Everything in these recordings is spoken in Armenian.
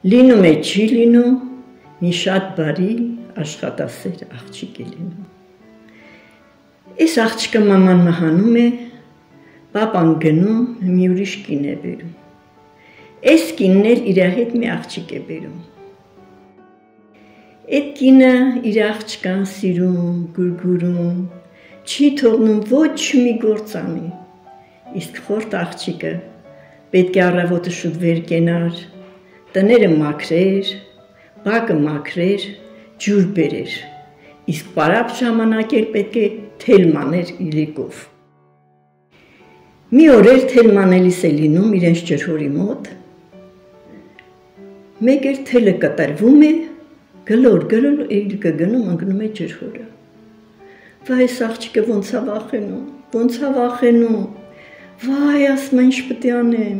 Լինում է չի լինում, մի շատ բարի աշխատասեր աղջիկ է լինում։ Այս աղջիկը մաման մահանում է, պապան գնում, մի ուրիշ կին է բերում։ Այս կինն էլ իր հետ մի աղջիկ է բերում։ Այդ կինը իր աղջկան սիրում, գուրգուրում, չի թողնում ոչ մի գործ անի։ Իսկ խորտ աղջիկը պետք է առավոտը շուտ վեր կենար, տները մաքրեր, բակը մաքրեր, ջուր բերեր, իսկ պարապ ժամանակ էլ պետք է թել մաներ իլիկով։ Մի օր էլ թել մանելիս է լինում իրենց ջրհորի մոտ, մեկ էլ թելը կտրվում է, գլոր իլիկը գնում ընկնում է ջրհորը։ Վայ, այս աղջիկը ոնց ա վախենում, վայ, ասում ինչ պետք է անեմ,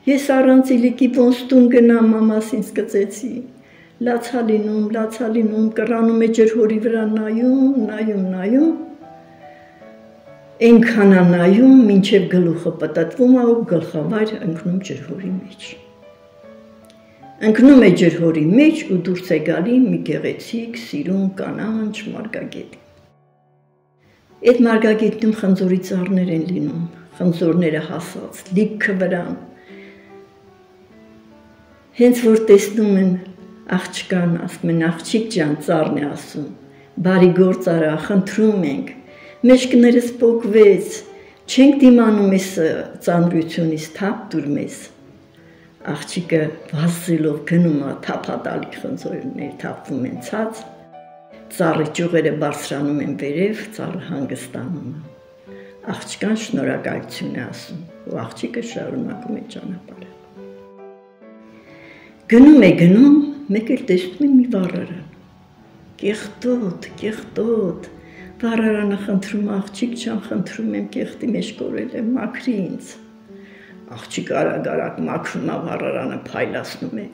ես առանց իլիկի ոնց տուն գնամ, մամաս ինձ կծեցի։ Լացա լինում, կռանում է ջրհորի վրա նայում, այնքան է նայում, մինչև գլուխը պտտվում է ու գլխավայր ընկնում ջրհորի մեջ։ Ընկնում է ջրհորի մեջ ու դուրս է գալի մի գեղեցիկ, սիրուն, կանաչ մարգագետ։ Այդ մարգագետնում խնձորի ծառներ են լինում, խնձորները հասած, լիքը վրան։ Հենց որ տեսնում են աղջկան, ասում են աղջիկ ջան, ծառն է ասում, բարի գործ արա, խնդրում ենք, մեջքներս պոկվեց, չենք դիմանում այս ծանրությունից, թափ տուր մեզ։ Աղջիկը վազելով գնում է, թափատալի խնձորներ թափվում են ցած, ծառի ճյուղերը բարձրանում են վերև, ծառը հանգստանում է։ Աղջկան շնորհակալություն է ասում, ու աղջիկը շարունակում է ճանապարհը։ Գնում, մեկ էլ տեսնում է մի վառարան։ Կեղտոտ, վառարանը խնդրում, աղջիկ ջան, խնդրում եմ, կեղտի մեջ կորել եմ, մաքրի ինձ։ Աղջիկը արագ մաքրում է, վառարանը փայլացնում է։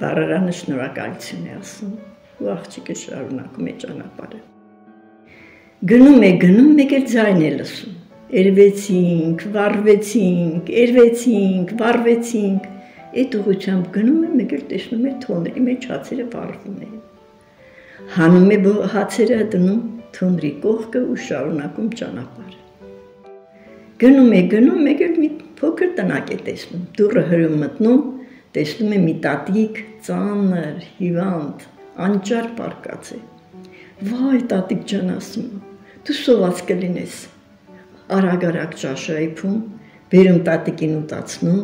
Վառարանը շնորհակալություն է ասում, ու աղջիկը շարունակում է ճանապարհը։ Գնում, մեկ էլ ձայն է լսում։ Երվեցինք, վառվեցինք, այդ ուղղությամբ գնում է, մեկ էլ տեսնում է թոնրի մեջ հացերը վառվում են։ Հանում է հացերը, դնում թոնրի կողքը ու շարունակում ճանապարհը։ Գնում, մեկ էլ մի փոքր տնակ է տեսնում, դուռը հրում մտնում, տեսնում է մի տատիկ, ծանր, հիվանդ, անճար պառկած է։ Վայ, տատիկ ջան, ասում, դու սոված կլինես։ Արագ ճաշը այփում, բերում տատիկին ուտացնում,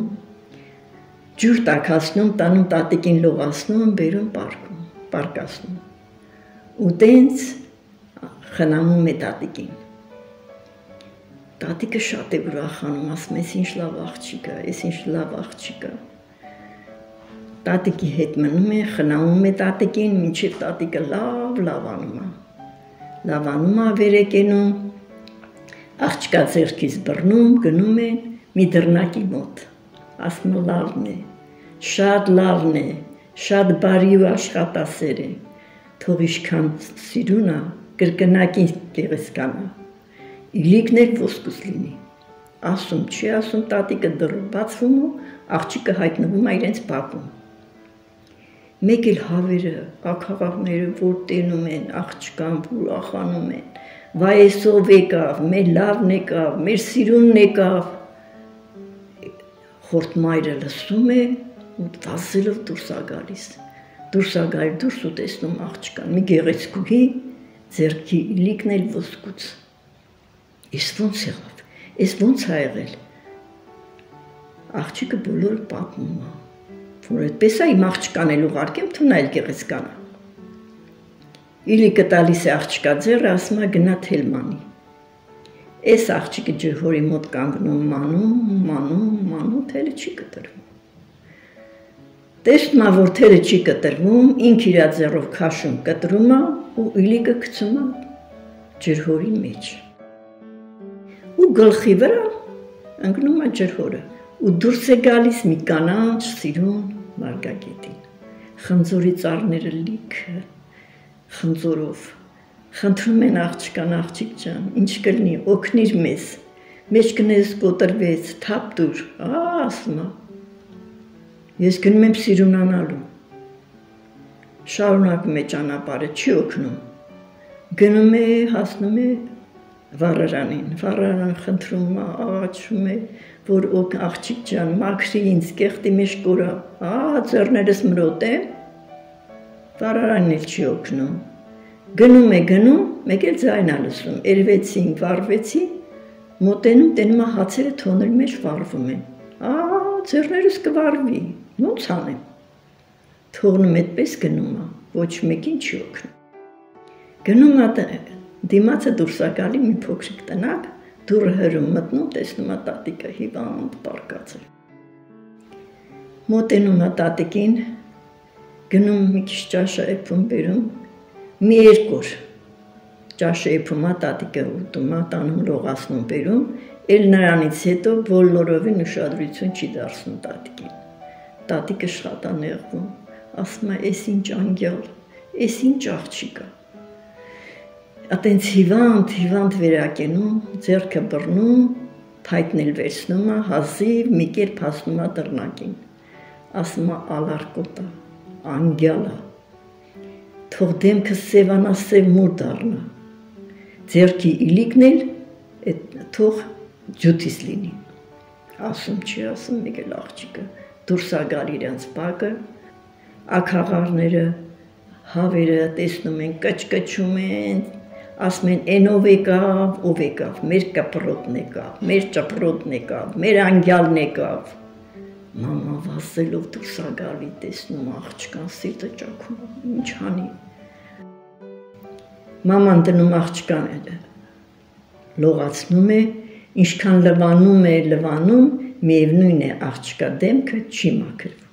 ջուր տաքացնում, տանում տատիկին լողացնում, բերում պարկացնում։ Ու տենց խնամում է տատիկին։ Տատիկը շատ է ուրախանում, ասում է, ինչ լավ աղջիկ է։ Տատիկի հետ մնում է, խնամում է տատիկին, մինչև տատիկը լավանում է, վեր է կենում, աղջկա ձեռքից բռնում, գնում են մի դռնակի մոտ, ասում է լավն է, շատ բարի ու աշխատասեր է, թող ինչքան սիրուն է, կրկնակի գեղեցկան է, իլիկն էլ ոսկուց լինի, ասում չի ասում, տատիկը դռը բացվում ու աղջիկը հայտնվում է իրենց բակում։ Մեկ էլ հավերը, աքաղաղները, որ տենում են, աղջկան, ուրախանում են, վայ էսով եկավ, մեր լավն եկավ, մեր սիրունն եկավ։ Խորտ մայրը լսում է ու վազելով դուրս է գալիս, դուրս ու տեսնում աղջկան, մի գեղեցկուհի, ձեռքի իլիկն էլ ոսկուց։ Ես ոնց եղավ, ես ոնց ա եղել։ Աղջիկը բոլորը պատմում է, որ այդպես է, իմ աղջկան էլ ուղարկեմ, թունա էլ գեղեցկան է։ Իլիկը տալիս է աղջկա ձեռը, ասում է գնա թել մանի։ Այս աղջիկը ջրհորի մոտ կանգնում, մանում, թելը չի կտրվում։ Տեսնում է, որ թելը չի կտրվում, ինք իր ձեռով քաշում կտրում է ու իլիկը գցում է ջրհորի մեջ։ Ու գլխի վրա ընկնում է ջրհորը ու դուրս է գալիս մի կանաչ սիրուն մարգագետին։ Խնձորի ծառները լիքը խնձորով խնդրում են աղջկան, աղջիկ ջան, ինչ կլինի, օգնիր մեզ, մեջքներս կոտրվեց, թափ տուր, ասում է։ Ես գնում եմ սիրունանալու։ Շարունակում է ճանապարհը, չի օգնում։ Գնում է, հասնում է վառարանին, վառարան խնդրում է, աղաչում է, որ աղջիկ ջան, մաքրի ինձ, կեղտի մեջ կորա, ձեռներս մրոտ է, վառարանն էլ չի օգնում։ Գնում է, մեկ էլ ձայն է լսում, երվեցին, վառվեցին, մոտենում, տենում է հացերը թոների մեջ վառվում են։ Ձեռներս կվառվի, ոնց անեմ։ Թողնում այդպես գնում է, ոչ մեկին չի օգնում։ Գնում է դիմացը դուրս է գալի մի փոքրիկ տնակ, դուռը հրում մտնում, տեսնում է տատիկը հիվանդ պառկած է։ Մոտենում է տատիկին, գնում մի քիչ ճաշը էփում բերում, մի երկու ճաշը էփում է տատիկը ուտում է, տանում լողացնում բերում, էլ նրանից հետո բոլորովին ուշադրություն չի դարձնում տատիկին։ Տատիկը շատ է նեղվում, ասում է, «Էս ինչ անգյալ, էս ինչ աղջիկ է»։ Ատենց հիվանդ վերակենում, ձեռքը բռնում, փայտն էլ վերցնում է, հազիվ մի կերպ հասնում է դռնակին։ Ասում է, «Ալարկոտ է, անգյալ է, թող դեմքը սևանա, մուր դառնա, ձեռքի իլիկն էլ թող ջութիս լինի»։ Ասում չի ասում, մեկ էլ աղջիկը դուրս է գալ իրենց բակը, աքաղարները, հավերը տեսնում են, կչկչում են, ասում են, «Էն ով եկավ, մեր կպրոտն եկավ, մեր ճպրոտն եկավ, մեր անգյալն եկավ»։ Մաման վազելով դուրս է գալի, տեսնում աղջկան, սիրտը ճաքում, ինչ անի։ Մաման դնում աղջկան լողացնում է, ինչքան լվանում է, միևնույն է աղջկա դեմքը չի մաքրվում։